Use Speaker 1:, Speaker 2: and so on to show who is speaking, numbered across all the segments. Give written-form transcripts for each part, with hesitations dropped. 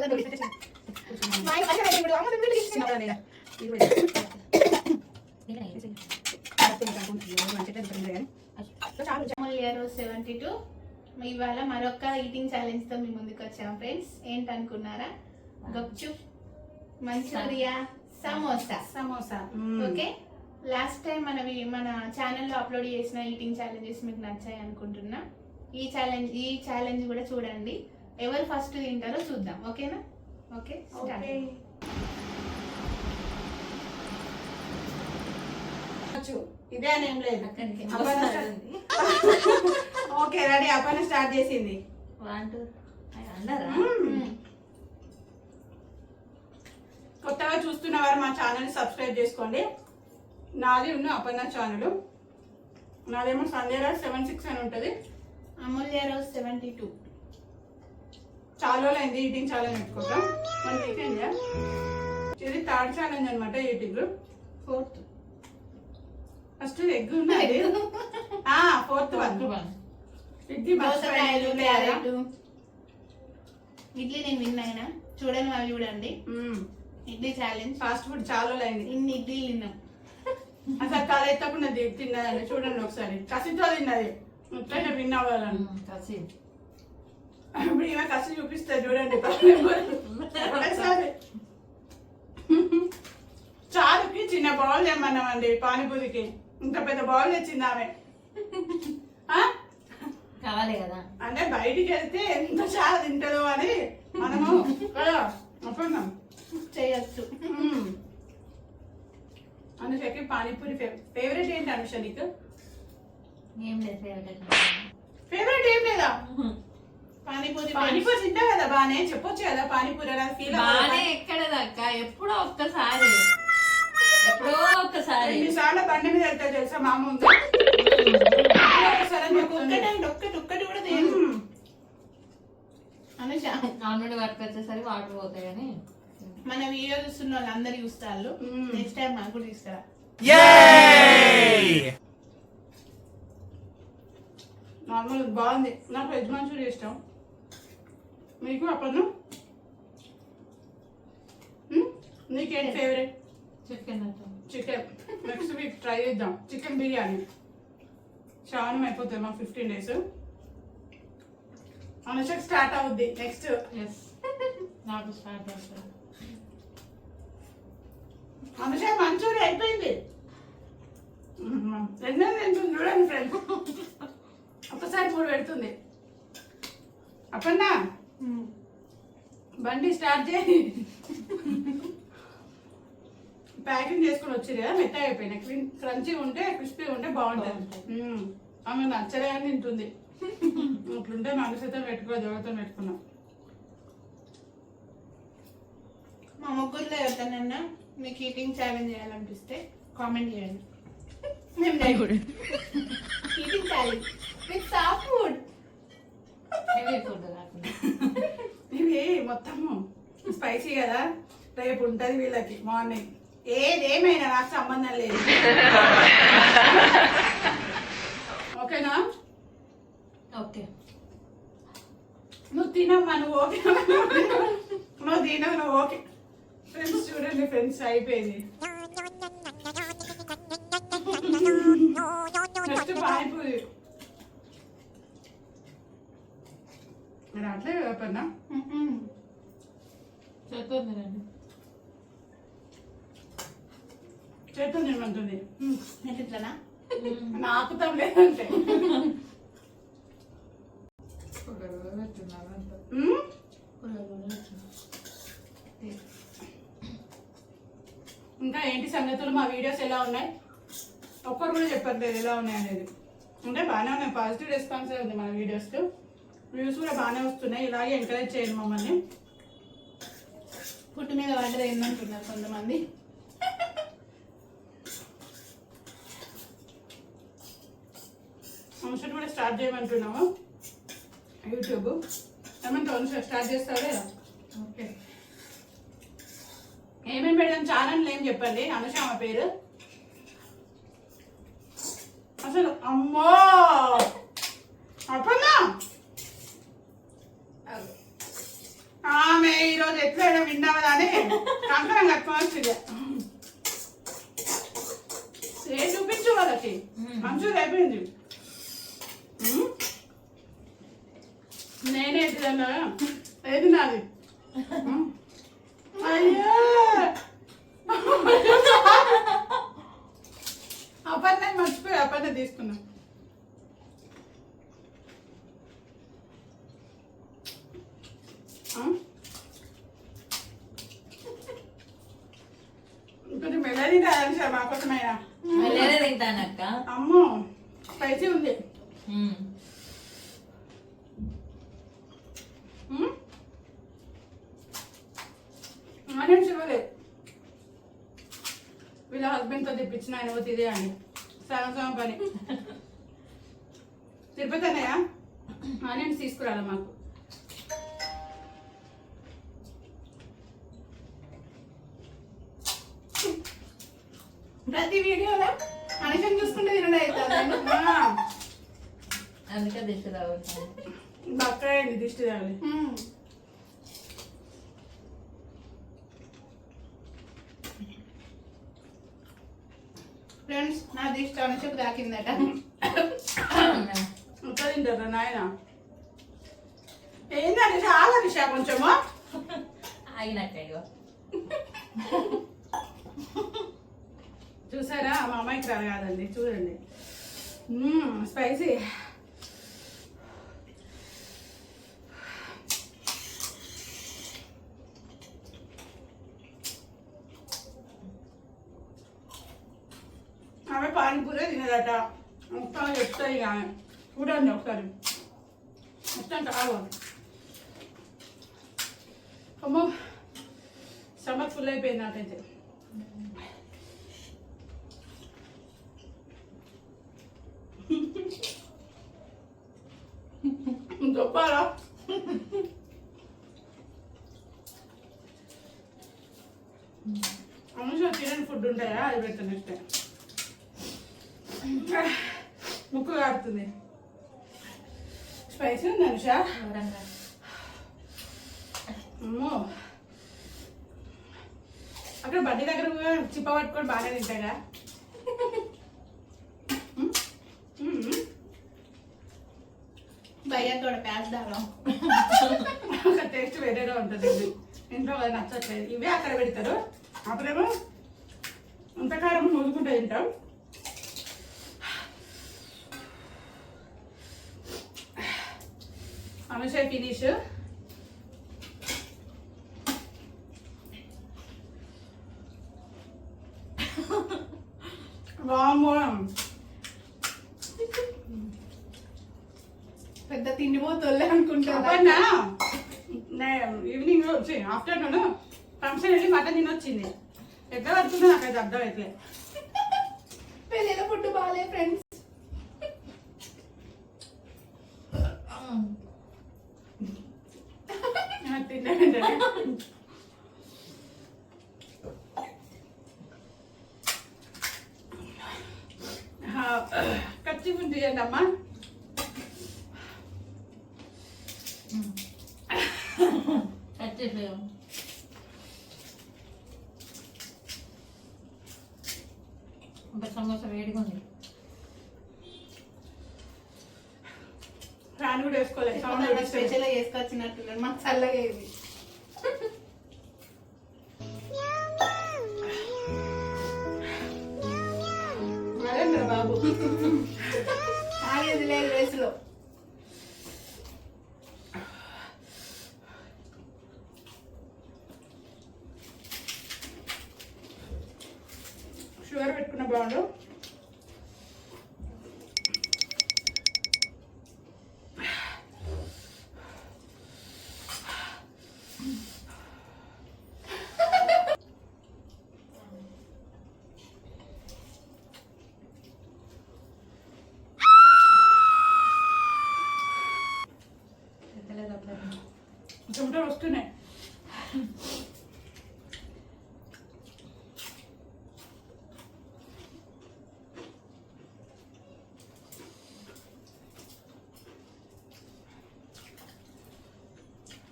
Speaker 1: 72 ఇవాళ మరొక eating challenge తో మీ ముందుకు వచ్చాం ఫ్రెండ్స్. ఏంటనుకున్నారా? Gupchup, manchuria, samosa. Okay, last time మన ఛానల్లో అప్లోడ్ చేసిన ఈటింగ్ ఛాలెంజెస్ మీకు నచ్చాయి అనుకుంటున్నా. ఈ ఛాలెంజ్ కూడా చూడండి. ఎవరు ఫస్ట్ తింటారో చూద్దాం. ఓకేనా? ఓకే,
Speaker 2: ఇదే అనేం లేదు. Okay ready. అప్పని స్టార్ట్ చేసింది. కొత్తగా చూస్తున్న వారు మా ఛానల్ సబ్స్క్రైబ్ చేసుకోండి. నాది ఉన్న అపర్ణ ఛానల్. నాదేమో సంధ్యారాజ్ 76 అని ఉంటుంది.
Speaker 1: అమూల్యరాజ్ 72.
Speaker 2: చాలా అయింది ఈటింగ్ ఛాలెంజ్ పెట్టుకోవడం. మన వీకెండ్ ఇది థర్డ్ ఛాలెంజ్ అనమాట. Eating
Speaker 1: fourth.
Speaker 2: ఫస్ట్ ఎగ్ ఉన్నది. ఫోర్త్
Speaker 1: ఇడ్లీ నేను విన్ అయినా. చూడండి వాళ్ళు చూడండి. ఇడ్లీ ఛాలెంజ్.
Speaker 2: ఫాస్ట్ ఫుడ్ చాలా అయింది.
Speaker 1: ఇన్ని ఇడ్లీ తిన్నాం.
Speaker 2: అసలు తల ఎత్తకుండా తిన్నదండి. చూడండి ఒకసారి. కసితో తిన్నది. ముట్టంగా విన్ అవ్వాలని కసి. ఇప్పుడు ఈమె కసి చూపిస్తా చూడండి. చారుకి చిన్న బౌల్ తెమ్మన్నామండి. పానీపూరికి ఇంత పెద్ద బౌల్ తెచ్చింది ఆమె.
Speaker 1: కావాలి కదా
Speaker 2: అంటే బయటికి వెళ్తే ఎంత చాలా తింటదో అని మనము అనుకున్నాం
Speaker 1: చేయొచ్చు.
Speaker 2: అనుషకి పానీపూరి ఫేవరెట్ ఏంటి? అనుష నీకు
Speaker 1: ఏం లేదు
Speaker 2: ఫేవరెట్ ఏం లేదా?
Speaker 1: పానీపూరి
Speaker 2: తింటా కదా బానే. చెప్పొచ్చు కదా పానీపూరి అలా ఫీల్
Speaker 1: బానే. ఎక్కడ దాకా ఎప్పుడో ఒక్కసారి
Speaker 2: ఎన్నిసార్లు బండి మీద వెళ్తా తెలుసా మా ముందు. ఒక్కటి కూడా తెలియదు.
Speaker 1: అనుష ఆల్రెడీ వర్క్ వచ్చేసరికి వాటర్ పోతాయి కానీ మన వీడియో చూస్తున్న వాళ్ళందరూ చూస్తారు. నెక్స్ట్ టైం మాకు కూడా తీసుకురా.
Speaker 2: నార్మల్ బాగుంది. నాకు వెజ్ మంచూరియా ఇష్టం. మీకు అప్పుడు నీకేంటి favourite?
Speaker 1: Chicken.
Speaker 2: Next week try చేద్దాం చికెన్ బిర్యానీ. శ్రావణం అయిపోతుంది మా 15 days. అనుషకు స్టార్ట్ అవుద్ది నెక్స్ట్.
Speaker 1: నాకు స్టార్ట్ అవుతుంది.
Speaker 2: అనుష మంచూరియా అయిపోయింది. రెండో తింటుంది చూడండి ఫ్రెండ్స్. ఒకసారి 3 పెడుతుంది. అప్పన్నా బండి స్టార్ట్ చేయి. ప్యాకింగ్ చేసుకుని వచ్చేది కదా, మెత్తగా అయిపోయినాయి. క్రంచీ ఉంటే క్రిస్పీ ఉంటే బాగుంటుంది. ఆమె నచ్చలే అని తింటుంది. ఇట్లుంటే మనసుతో పెట్టుకో, జోగతో పెట్టుకున్నాం.
Speaker 1: మా ముగ్గురులో ఎవరికైనా మీకు ఈటింగ్ ఛాలెంజ్ చేయాలనిపిస్తే కామెంట్ చేయండి. Eating challenge with soft food.
Speaker 2: ఇవి మొత్తము స్పైసీ కదా. రేపు ఉంటుంది వీళ్ళకి మార్నింగ్. ఏదేమైనా నాకు సంబంధం లేదు. ఓకేనా?
Speaker 1: ఓకే.
Speaker 2: నువ్వు తినమ్మా. నువ్వు ఓకే. నువ్వు తినవు. నువ్వు ఓకే. ఫ్రెండ్స్ చూడండి ఫ్రెండ్స్ అయిపోయింది. నెక్స్ట్ పానీపూరి. అట్లే పన్నా చేతో తినమంటుంది.
Speaker 1: ఎట్లనా
Speaker 2: నాకుతాం లేదంటే. ఇంకా ఏంటి సంగతులు? మా వీడియోస్ ఎలా ఉన్నాయి? ఒక్కరు కూడా చెప్పట్లేదు ఎలా ఉన్నాయి అనేది. అంటే బాగానే ఉన్నాయి. పాజిటివ్ రెస్పాన్స్ ఉంది మన వీడియోస్కి. వ్యూస్ కూడా బాగానే వస్తున్నాయి. ఇలాగే ఎంకరేజ్ చేయండి మమ్మల్ని.
Speaker 1: ఫుడ్ మీద వాటర్ ఏందంటున్నారు కొంతమంది.
Speaker 2: ఫంక్షన్ కూడా స్టార్ట్ చేయమంటున్నాము. యూట్యూబ్ ఏమంటావు? స్టార్ట్ చేస్తాడే.
Speaker 1: ఓకే.
Speaker 2: ఏమేమి పెడదాం ఛానల్ ఏం చెప్పండి. అనుష ఆమె పేరు. అసలు అమ్మో అప్పన్నా ఆమె ఈ రోజు ఎట్లయినా విన్నామని అని కంకణం కట్టుకొని వచ్చింది. ఏం చూపించు వాళ్ళకి మంచూరి అయిపోయింది. నేనే ఎట్లా ఏది నాది అయ్యో అప్పన్నే మర్చిపోయి అప్పన్నే తీసుకున్నా. కొంచెం మెల్లది తయారు సార్ మా కోసమైనా.
Speaker 3: తింటానక్క.
Speaker 2: అమ్మో స్పైసీ ఉంది. ఆనియన్స్ ఇవ్వలేదు. వీళ్ళ హస్బెండ్తో తెప్పించిన ఆయన పోతే ఇదే అండి సగం సగం పని. తిరుపతి అన్నయ్య ఆనియన్స్ తీసుకురాలి మాకు.
Speaker 1: ప్రతి వీడియోలో అనుషం చూసుకుంటే తినడం అవుతుంది.
Speaker 3: అందుకే దిష్టి తాగుతాను.
Speaker 2: బక్కాయండి దిష్టి తగలి.
Speaker 1: ఫ్రెండ్స్ నా దిష్టి అనుషకు తాకిందట.
Speaker 2: ఇంకా తింటారా నాయన? ఏంటంటే చాలా దిశ కొంచెము
Speaker 3: ఆగినట్టే.
Speaker 2: చూసారా మా అమ్మాయికి రాదు కాదండి, చూడండి స్పైసీ. ఆమె పానీపూరే తినదట మొత్తం చెప్తాయి. ఇక ఆమె చూడండి ఒకసారి మొత్తం కాదు. అమ్మో స్టమక్ ఫుల్ అయిపోయింది నాకైతే. చెప్పాలా అనుష తినని ఫుడ్ ఉంటాయా అది పెట్టనట్టే. ముక్కు కాడుతుంది. స్పైసీ ఉంది అనుష. అమ్మో అక్కడ బడ్డీ దగ్గర కూడా చిప్ప పట్టుకొని బాగానే తింటాగా.
Speaker 1: భయ్యా కూడా ప్యాస్ దారం
Speaker 2: ఒక టేస్ట్ వేరేగా ఉంటుంది. ఇంట్లో అది నచ్చట్లేదు. ఇవే అక్కడ పెడతారు. అప్పుడేమో అంతకారం మూసుకుంటే తింటాం. అనుష ఫినిష్. వామ్మో
Speaker 1: పెద్ద తిండిపోతోళ్ళే అనుకుంటా.
Speaker 2: అప్పన్నా ఈవినింగ్ వచ్చి ఆఫ్టర్నూన్ ఫంక్షన్ వెళ్ళి మటన్ తినొచ్చింది. ఎట్లా పడుతుందో నాకైతే అర్థం అయితే.
Speaker 1: పెళ్ళిలో ఫుడ్ బాగాలే ఫ్రెండ్స్.
Speaker 2: తింటే కచ్చి పుంటి చేయండి అమ్మా.
Speaker 3: ఇంకా సమోసా వేడిగా ఉంది.
Speaker 2: ఫ్యాన్ కూడా వేసుకోలేదు. సౌండ్
Speaker 1: స్పెషల్ గా చేసుకొచ్చినట్టున్నాడు మాకు చల్లగా ఇది.
Speaker 2: అదేంద్ర బాబు
Speaker 1: ఆగేది లేదు రేసులో.
Speaker 2: షుగర్ పెట్టుకున్న బాగుండు. చెమటలు వస్తున్నాయి.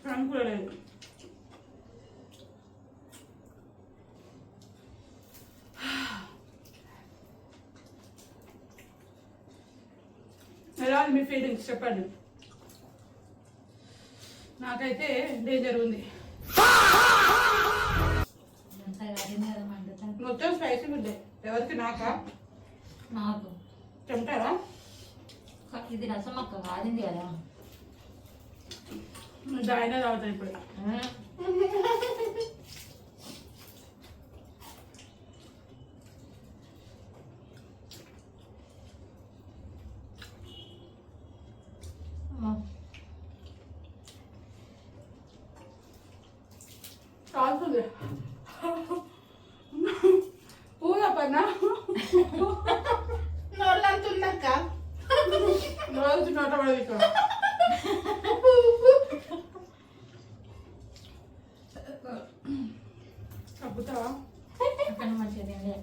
Speaker 2: ఫ్యాన్ కూడా లేదు. ఉంది మీ ఫీలింగ్స్ చెప్పండి. నాకైతే డేంజర్ ఉంది.
Speaker 3: అంతా కాడింది కదా మండుతుంది.
Speaker 2: మొత్తం స్పైసీ ఉంది. ఎవరికి? నాకా?
Speaker 3: నాకు
Speaker 2: తింటారా?
Speaker 3: ఇది రసం అక్క కాడింది కదా.
Speaker 2: దాయినా తాగుతాను ఇప్పుడు. కాల్తుంది. ఊదా పన్నా
Speaker 1: నోళ్ళంతుందక్క.
Speaker 2: రోజు నోట పడదు. తగ్గుతావా?
Speaker 3: అక్కడ మంచిగా తిండే.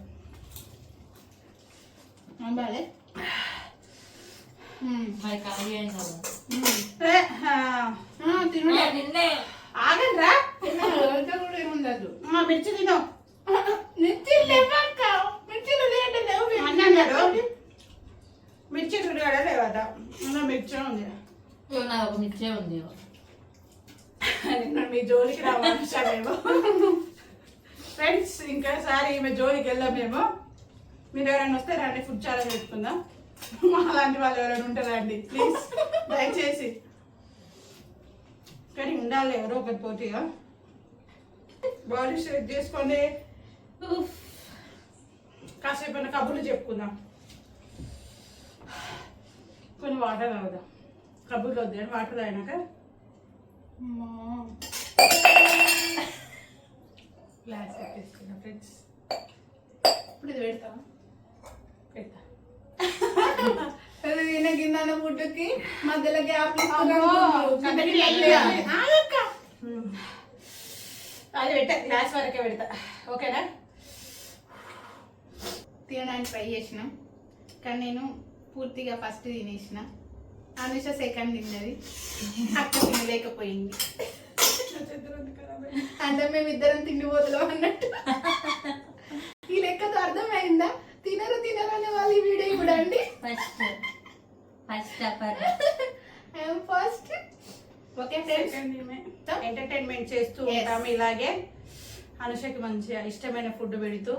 Speaker 1: బాలే
Speaker 3: మరి ఖాళీ అయింది కదా.
Speaker 1: తినండి.
Speaker 3: తిండే.
Speaker 2: ఆగండ్రా.
Speaker 1: కూడా ఏముండదు.
Speaker 2: మిర్చి తిను.
Speaker 1: మిర్చిలు లేవక్క. మిర్చిలు లేదంటే లేవు.
Speaker 2: అన్నాడు మిర్చి రుడిగాడ లేవదా? మిర్చి ఉంది.
Speaker 3: నాకు ఒక మిర్చే ఉంది.
Speaker 2: నిన్న మీ జోలికి రావాలేమో ఫ్రెండ్స్. ఇంకోసారి ఈమె జోలికి వెళ్దాం మేము. మీరు ఎవరైనా వస్తే రండి, ఫుడ్ ఛాలెంజ్ పెట్టుకుందాం. అలాంటి వాళ్ళు ఎవరైనా ఉంటారా అండి ప్లీజ్, దయచేసి. కానీ ఉండాలి ఎవరో ఒకరి పోటీగా. బాడీ షేక్ చేసుకోండి. కాసేపు కబుర్లు చెప్పుకుందాం. కొన్ని వాటర్ తాగుదాం. కబుర్లు వద్దు కానీ వాటర్ తాగినాక గ్లాస్ పెట్టేసుకున్నా ఫ్రెండ్స్.
Speaker 1: ఇప్పుడు ఇది పెడతావా?
Speaker 2: పెడతా.
Speaker 1: గిన్నె ఫుడ్కి మధ్యలో గ్యాప్
Speaker 2: అది పెట్టా, గ్లాస్ వరకే పెడతా. ఓకేనా?
Speaker 1: తినడానికి ట్రై చేసినాం కానీ నేను పూర్తిగా ఫస్ట్ తినేసిన. అనుష సెకండ్ తిన్నది. అక్క తినలేకపోయింది. అంటే మేమిద్దరం తిండిపోతున్నాం అన్నట్టు. ఈ లెక్కతో అర్థమైందా? తినరు అనే వాళ్ళు ఈ వీడియో కూడా అండి. ఫస్ట్ ఓకే ఫ్రెండ్స్,
Speaker 2: ఎంటర్టైన్మెంట్ చేస్తూ ఉంటాము ఇలాగే. అనుషకి మంచిగా ఇష్టమైన ఫుడ్ పెడుతూ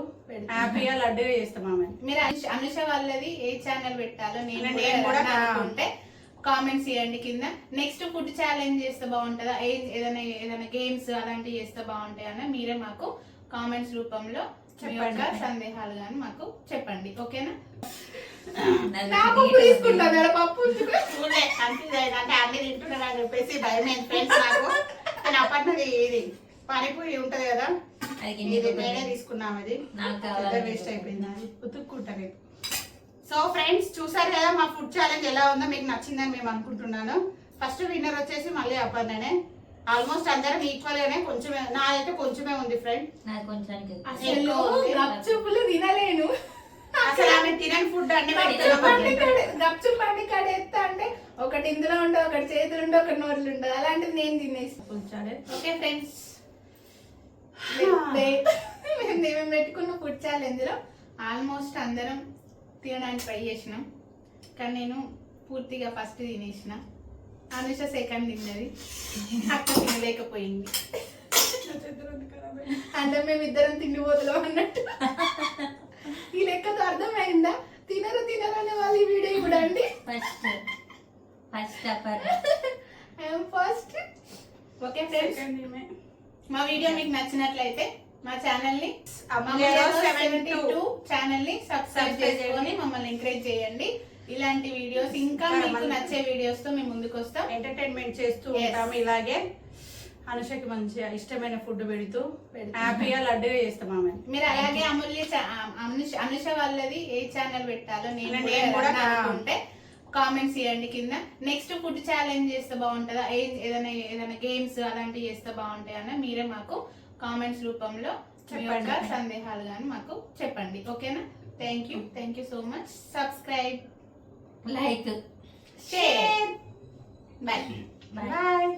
Speaker 2: హ్యాపీగా లడ్డుగా చేస్తాం ఆమె.
Speaker 1: మీరు అనుష వాళ్ళది ఏ ఛానల్ పెట్టాలో నేను
Speaker 2: నేను కూడా
Speaker 1: అనుకుంటే కామెంట్స్ చేయండి కింద. నెక్స్ట్ ఫుడ్ ఛాలెంజ్ చేస్తే బాగుంటుందా, ఏదైనా గేమ్స్ అలాంటివి చేస్తే బాగుంటాయి అని మీరే మాకు కామెంట్స్ రూపంలో చెప్పండి. సందేహాలు కానీ మాకు చెప్పండి. ఓకేనా? పప్పు
Speaker 2: అంటే అన్ని తింటున్నాడు అని చెప్పేసి భయమైంది ఫ్రెండ్స్ నాకు. కానీ అప్పటిది ఇది పానీపూరి ఉంటది కదా, ఇది నేనే తీసుకున్నాం. అది వేస్ట్ అయిపోయింది. అది ఉతుక్కుంటాను. సో ఫ్రెండ్స్ చూసారు కదా మా ఫుడ్ ఛాలెంజ్ ఎలా ఉందో, మీకు నచ్చిందని మేము అనుకుంటున్నాను. ఫస్ట్ విన్నర్ వచ్చేసి మళ్ళీ అప్పన్ననే. ఆల్మోస్ట్ అందరం ఈక్వల్ గానే, కొంచెమే నాదైతే కొంచెమే ఉంది ఫ్రెండ్.
Speaker 1: గప్చుప్పులు తినలేను
Speaker 2: అసలు ఆమె తినని ఫుడ్ అన్ని
Speaker 1: గప్చుప్ బండి కాడ ఎత్తా అంటే ఒకటి ఇందులో ఉండదు, ఒకటి చేతులు ఉండవు, ఒకటి నోట్లు ఉండదు. అలాంటిది నేను తినేస్తాను. ఓకే ఫ్రెండ్స్, మేము పెట్టుకున్న ఫుడ్ ఛాలెంజ్ లో ఆల్మోస్ట్ అందరం తినడానికి ట్రై చేసినాం కానీ నేను పూర్తిగా ఫస్ట్ తినేసిన. అనుష సెకండ్ తిన్నది. అక్క తినలేకపోయింది. అంటే మేమిద్దరం తిండిపోతున్నాం అన్నట్టు. ఈ లెక్కతో అర్థమైందా? తినరు అనే వాళ్ళు ఈ వీడియో కూడా అండి. ఫస్ట్ ఓకే ఫ్రెండ్స్, మా వీడియో మీకు నచ్చినట్లయితే మా ఛానల్ ని సబ్స్క్రైబ్ చేసుకొని మమ్మల్ని ఎంకరేజ్ చేయండి. ఇలాంటి వీడియోస్ ఇంకా మీకు నచ్చే వీడియోస్ తో మేము ముందుకు వస్తాం.
Speaker 2: ఎంటర్టైన్మెంట్ చేస్తూ ఉంటాము ఇలాగే. అనుషకి మంచిగా ఇష్టమైన ఫుడ్ పెడుతూ హ్యాపీగా లడ్డుగా చేస్తాం ఆమె.
Speaker 1: మీరు అలాగే అనుష వాళ్ళది ఏ ఛానల్ పెట్టాలో నేను కూడా అనుకుంటే కామెంట్స్ చేయండి కింద. నెక్స్ట్ ఫుడ్ ఛాలెంజ్ చేస్తే బాగుంటుందా, ఏదైనా గేమ్స్ అలాంటివి చేస్తే బాగుంటాయి అని మీరే మాకు కామెంట్స్ రూపంలో చెప్పండి. సందేహాలు కానీ మాకు చెప్పండి. ఓకేనా? Thank you so much. Subscribe,
Speaker 3: like,
Speaker 1: share. Bye.